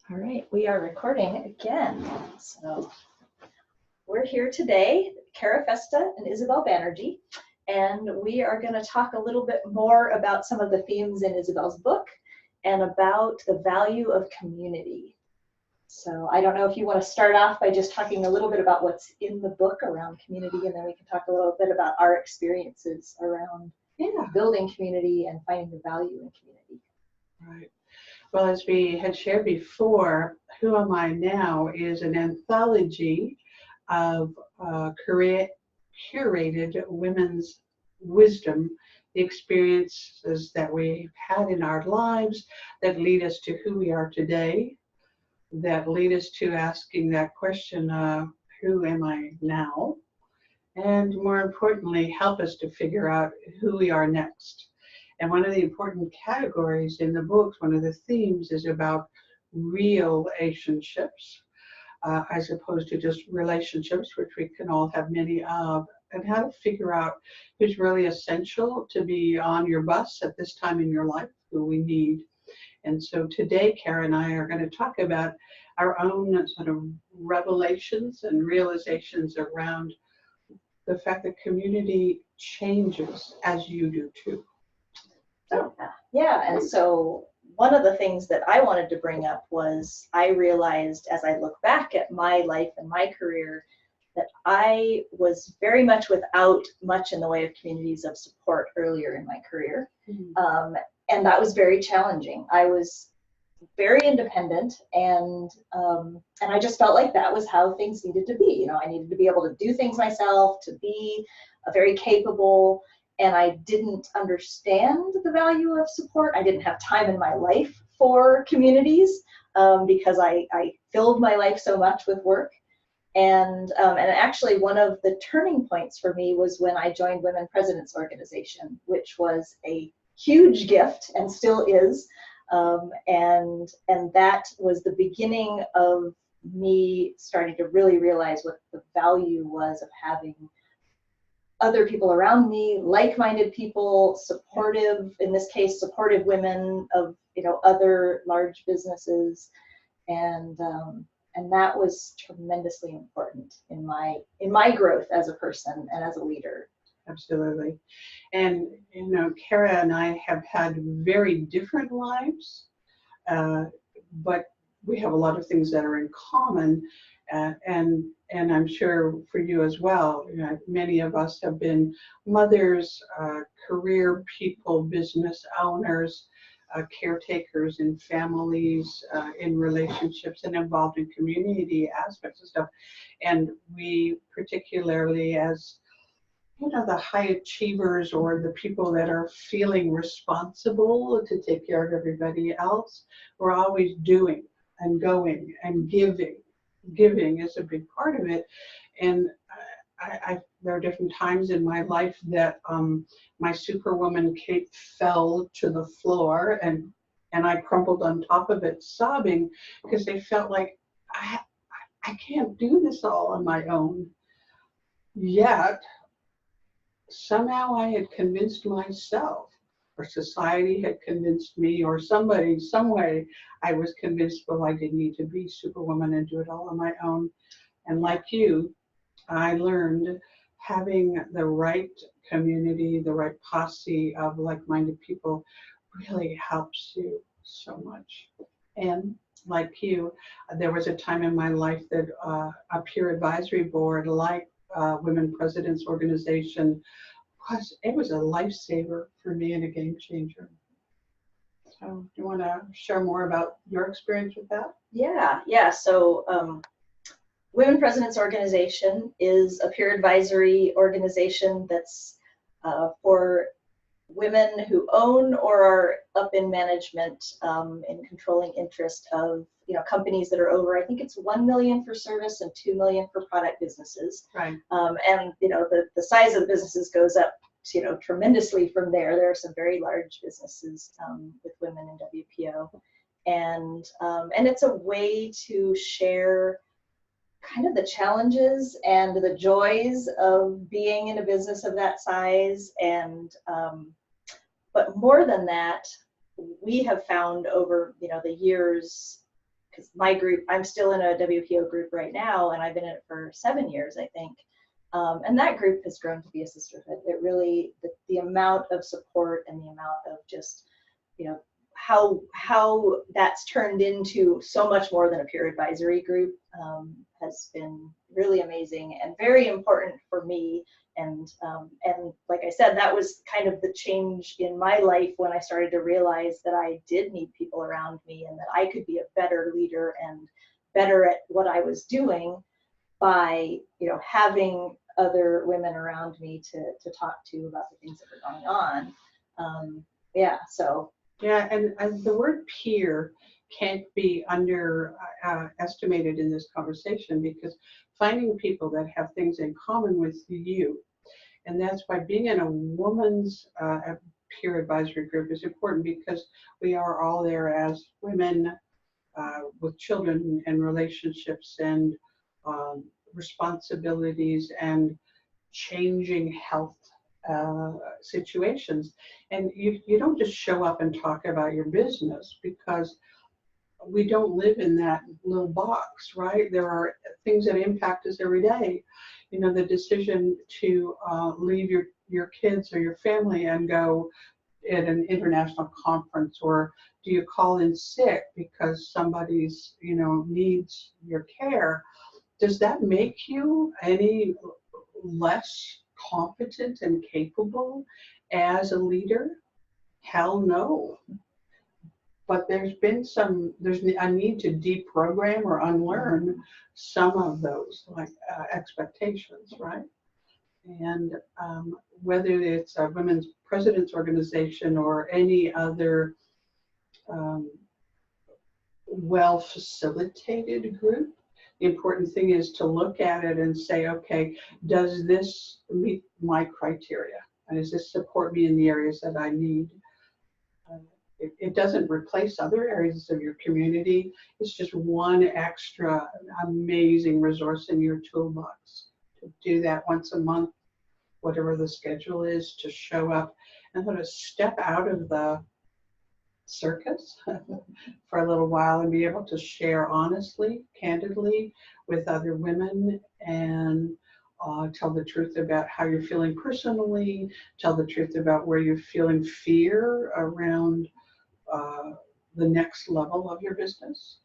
All right, we are recording again. So we're here today, Kara Festa and Isabel Banerjee, and we are going to talk a little bit more about some of the themes in Isabel's book and about the value of community. So I don't know if you want to start off by just talking a little bit about what's in the book around community, and then we can talk a little bit about our experiences around building community and finding the value in community. Right. Well, as we had shared before, Who Am I Now is an anthology of curated women's wisdom, the experiences that we've had in our lives that lead us to who we are today, that lead us to asking that question, who am I now? And more importantly, help us to figure out who we are next. And one of the important categories in the books, one of the themes is about real relationships, as opposed to just relationships, which we can all have many of, and how to figure out who's really essential to be on your bus at this time in your life, who we need. And so today, Kara and I are going to talk about our own sort of revelations and realizations around the fact that community changes as you do too. Yeah, and so one of the things that I wanted to bring up was I realized as I look back at my life and my career that I was very much without much in the way of communities of support earlier in my career. Mm-hmm. And that was very challenging. I was very independent, and I just felt like that was how things needed to be. You know, I needed to be able to do things myself, to be very capable, and I didn't understand the value of support. I didn't have time in my life for communities because I filled my life so much with work. And actually one of the turning points for me was when I joined Women Presidents Organization, which was a huge gift and still is. And that was the beginning of me starting to really realize what the value was of having other people around me, like-minded people, supportive, in this case, supportive women of, you know, other large businesses. And that was tremendously important in my growth as a person and as a leader. Absolutely. And, you know, Kara and I have had very different lives, but we have a lot of things that are in common. And I'm sure for you as well, you know, many of us have been mothers, career people, business owners, caretakers in families, in relationships, and involved in community aspects and stuff. And we particularly, as you know, the high achievers or the people that are feeling responsible to take care of everybody else, we're always doing and going and giving. Giving is a big part of it. And there are different times in my life that my superwoman cape fell to the floor, and I crumpled on top of it sobbing because I felt like I can't do this all on my own. Yet somehow I had convinced myself, or society had convinced me, or somebody, some way, I was convinced, well, I didn't need to be superwoman and do it all on my own. And like you, I learned having the right community, the right posse of like-minded people really helps you so much. And like you, there was a time in my life that a peer advisory board like Women Presidents Organization it was a lifesaver for me and a game changer. So do you want to share more about your experience with that? Yeah. So Women Presidents Organization is a peer advisory organization that's for women who own or are up in management in controlling interest of, you know, companies that are over, I think it's 1 million for service and 2 million for product businesses. Right. And, you know, the size of the businesses goes up, you know, tremendously from there. There are some very large businesses with women in WPO. And it's a way to share kind of the challenges and the joys of being in a business of that size. And but more than that, we have found over, you know, the years because my group, I'm still in a WPO group right now, and I've been in it for 7 years, I think. And that group has grown to be a sisterhood. It really, the amount of support and the amount of just, you know, how that's turned into so much more than a peer advisory group has been really amazing and very important for me. And like I said, that was kind of the change in my life when I started to realize that I did need people around me and that I could be a better leader and better at what I was doing by, you know, having other women around me to talk to about the things that were going on. Yeah, so. Yeah, and the word peer can't be underestimated in this conversation, because finding people that have things in common with you, and that's why being in a woman's peer advisory group is important, because we are all there as women with children and relationships and responsibilities and changing health situations. And you don't just show up and talk about your business, because we don't live in that little box, right? There are things that impact us every day. You know, the decision to leave your kids or your family and go at an international conference, or do you call in sick because somebody's, you know, needs your care? Does that make you any less competent and capable as a leader? Hell no. But there's a need to deprogram or unlearn some of those, like expectations, right? And whether it's a women's president's organization or any other well-facilitated group, the important thing is to look at it and say, okay, does this meet my criteria? And does this support me in the areas that I need? It doesn't replace other areas of your community. It's just one extra amazing resource in your toolbox. To do that once a month, whatever the schedule is, to show up and sort of step out of the circus for a little while and be able to share honestly, candidly with other women, and tell the truth about how you're feeling personally, tell the truth about where you're feeling fear around the next level of your business,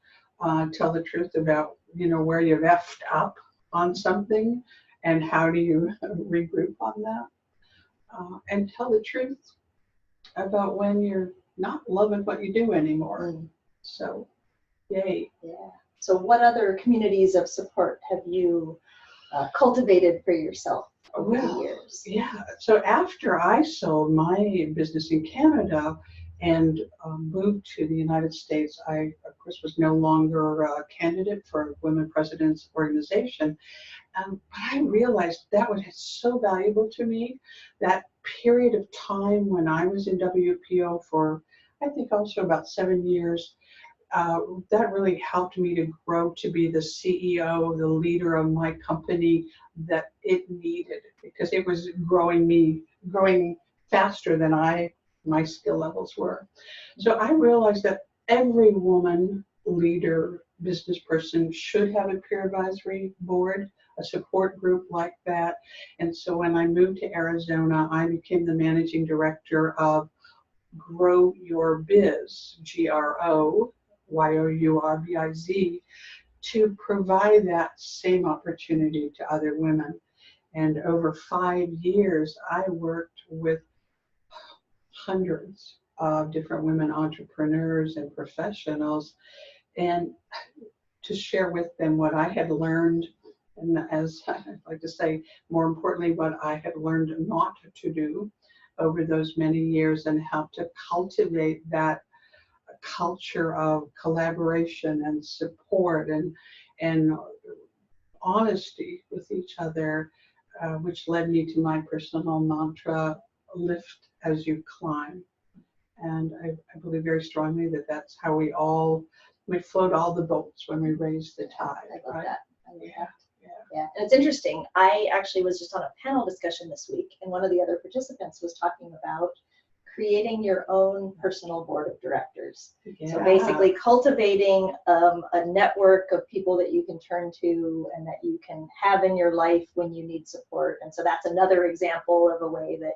tell the truth about, you know, where you've effed up on something and how do you regroup on that, and tell the truth about when you're not loving what you do anymore. So, yay. Yeah. So what other communities of support have you cultivated for yourself over the years? Yeah. So after I sold my business in Canada and moved to the United States, I, of course, was no longer a candidate for Women Presidents Organization. But I realized that was so valuable to me, that period of time when I was in WPO for, I think, also about 7 years. That really helped me to grow to be the CEO, the leader of my company that it needed, because it was growing faster than my skill levels were. So I realized that every woman leader, business person should have a peer advisory board, a support group like that. And so when I moved to Arizona, I became the managing director of Grow Your Biz, GROYOURBIZ, to provide that same opportunity to other women. And over 5 years, I worked with hundreds of different women entrepreneurs and professionals, and to share with them what I had learned, and as I like to say, more importantly, what I had learned not to do over those many years, and how to cultivate that culture of collaboration and support and honesty with each other, which led me to my personal mantra, lift as you climb. And I believe very strongly that that's how we float all the boats when we raise the tide. I love right? that. I love that. Yeah, and it's interesting. I actually was just on a panel discussion this week, and one of the other participants was talking about creating your own personal board of directors. Yeah. So basically cultivating a network of people that you can turn to and that you can have in your life when you need support. And so that's another example of a way that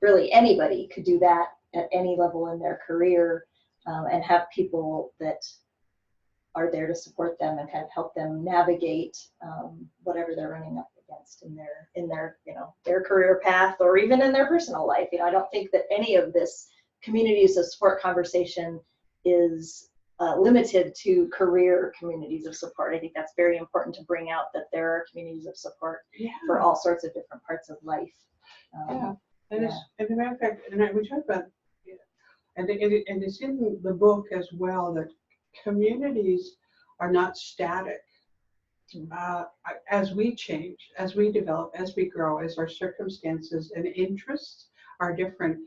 really anybody could do that at any level in their career, and have people that are there to support them and kind of help them navigate whatever they're running up against in their their career path, or even in their personal life. I don't think that any of this communities of support conversation is limited to career communities of support. I think that's very important to bring out, that there are communities of support for all sorts of different parts of life. And as a matter of fact, we talk about, and it's in the book as well, that communities are not static. As we change, as we develop, as we grow, as our circumstances and interests are different,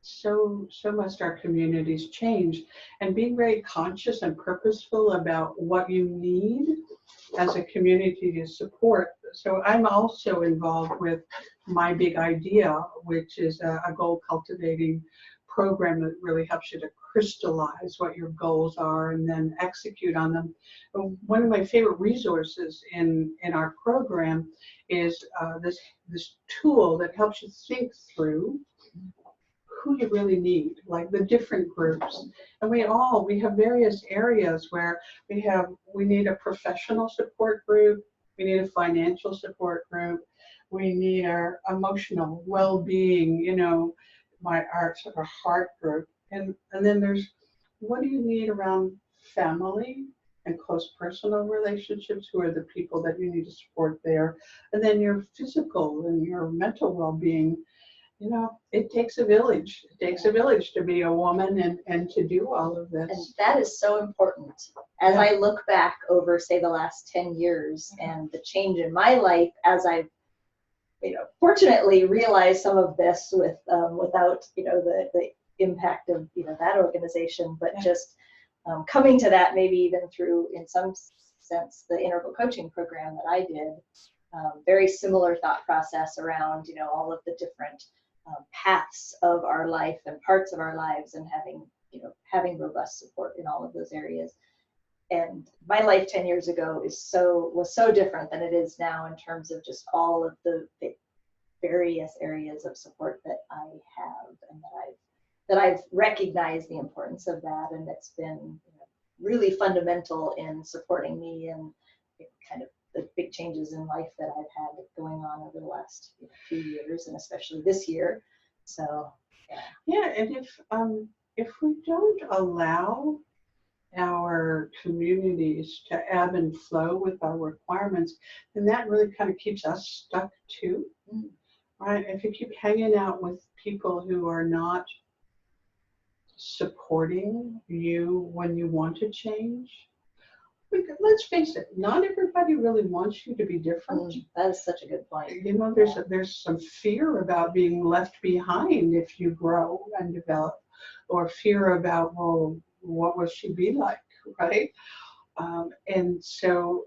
so must our communities change. And being very conscious and purposeful about what you need as a community to support. So I'm also involved with My Big Idea, which is a goal cultivating program that really helps you to crystallize what your goals are and then execute on them. One of my favorite resources in our program is this tool that helps you think through who you really need, like the different groups. And we have various areas where we need a professional support group, we need a financial support group, we need our emotional well-being, our sort of heart group. And then there's, what do you need around family and close personal relationships? Who are the people that you need to support there? And then your physical and your mental well-being. It takes a village. It takes a village to be a woman and to do all of this. And that is so important. As I look back over, say, the last 10 years and the change in my life, as I've fortunately realized some of this without the impact of that organization, but just coming to that maybe even through, in some sense, the interval coaching program that I did. Very similar thought process around all of the different paths of our life and parts of our lives, and having robust support in all of those areas. And my life 10 years ago was so different than it is now, in terms of just all of the various areas of support that I have, and that I've recognized the importance of that, and it's been really fundamental in supporting me and kind of the big changes in life that I've had going on over the last few years, and especially this year. So and if we don't allow our communities to ebb and flow with our requirements, then that really kind of keeps us stuck too. Right? If you keep hanging out with people who are not supporting you when you want to change, let's face it, not everybody really wants you to be different. That is such a good point. There's some fear about being left behind if you grow and develop, or fear about, well, what will she be like, right? And so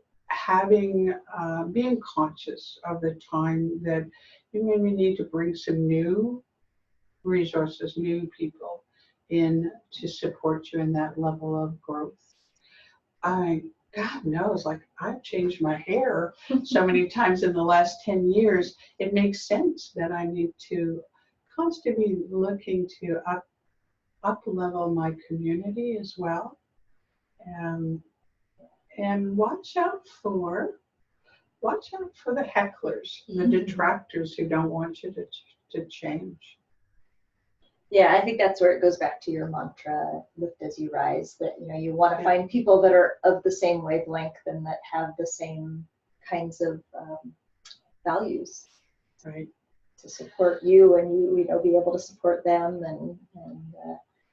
being conscious of the time that you maybe need to bring some new resources, new people in to support you in that level of growth. God knows, like, I've changed my hair so many times in the last 10 years. It makes sense that I need to constantly be looking to up level my community as well. And watch out for the hecklers, the detractors who don't want you to change. Yeah, I think that's where it goes back to your mantra, lift as you rise, that you want to find people that are of the same wavelength and that have the same kinds of values, right, to support you, and you be able to support them, and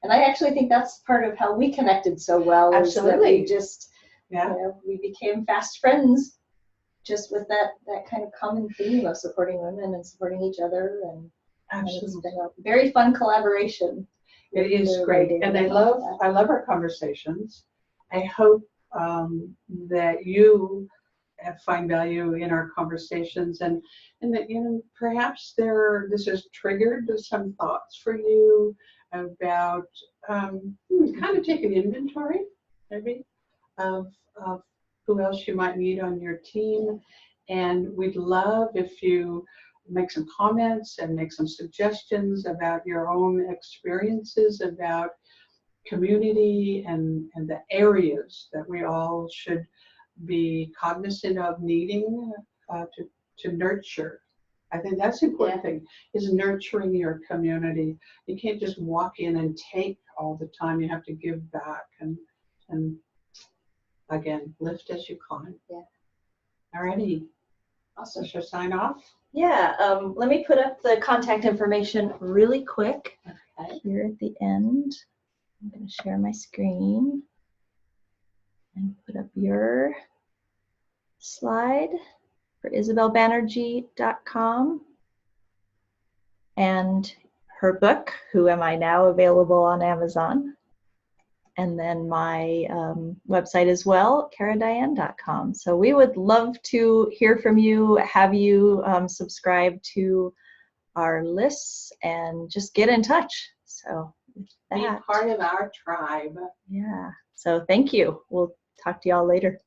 I actually think that's part of how we connected so well. Absolutely. Is that we just we became fast friends just with that kind of common theme of supporting women and supporting each other. And absolutely, it's been a very fun collaboration. It is great, and I love our conversations. I hope that you find value in our conversations, and that, you know, perhaps this has triggered some thoughts for you about kind of take an inventory maybe of who else you might need on your team. And we'd love if you make some comments and make some suggestions about your own experiences about community and the areas that we all should be cognizant of needing to nurture. I think that's the important thing, is nurturing your community. You can't just walk in and take all the time. You have to give back and again, lift as you climb. Yeah. Alrighty. Awesome. Should I sign off? Yeah. Let me put up the contact information really quick. Okay. Here at the end. I'm going to share my screen and put up your slide for isabelbanerjee.com, and her book, Who Am I Now, available on Amazon. And then my website as well, caradiane.com. So we would love to hear from you, have you subscribe to our lists, and just get in touch. So with that, be part of our tribe. Yeah. So thank you. We'll talk to y'all later.